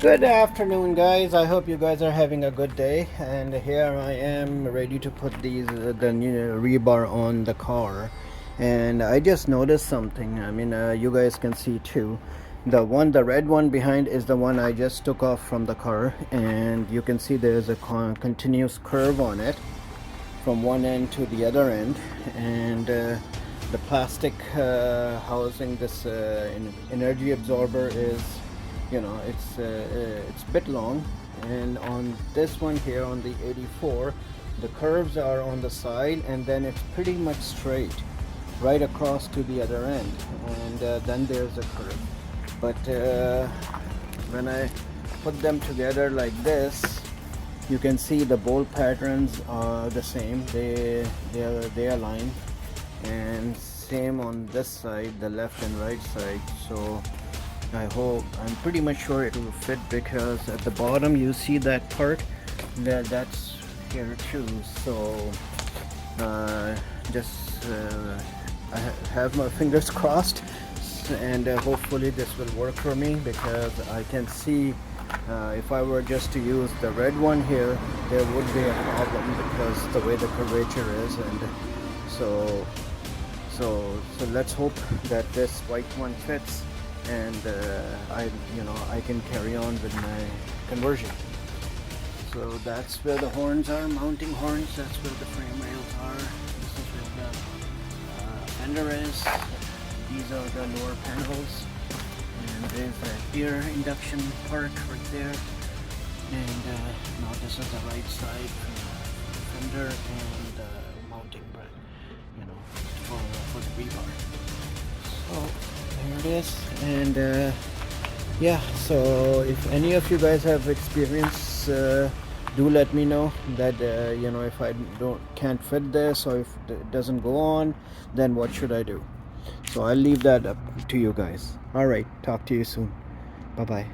Good afternoon, guys. I hope you guys are having a good day. And here I am ready to put the new rebar on the car. And I just noticed something. You guys can see too. The red one behind is the one I just took off from the car, and you can see there's a continuous curve on it from one end to the other end, and the plastic housing this energy absorber is, it's a bit long. And on this one here, on the 84, the curves are on the side, and then it's pretty much straight right across to the other end, and then there's a curve. But when I put them together like this, you can see the bolt patterns are the same. They align, and same on this side, the left and right side. So I'm pretty much sure it will fit, because at the bottom you see that part that's here too. So just I have my fingers crossed, and hopefully this will work for me, because I can see if I were just to use the red one here, there would be a problem because the way the curvature is. And so let's hope that this white one fits, and I can carry on with my conversion. So that's where the horns are, mounting horns. That's where the frame rails are. This is where the fender is. These are the lower panels, and there's the ear induction part right there. And now this is the right side fender and mounting, for the rebar. So there it is. And yeah, so if any of you guys have experience, do let me know that if I can't fit this, or if it doesn't go on, then what should I do. So I'll leave that up to you guys. All right, talk to you soon. Bye bye.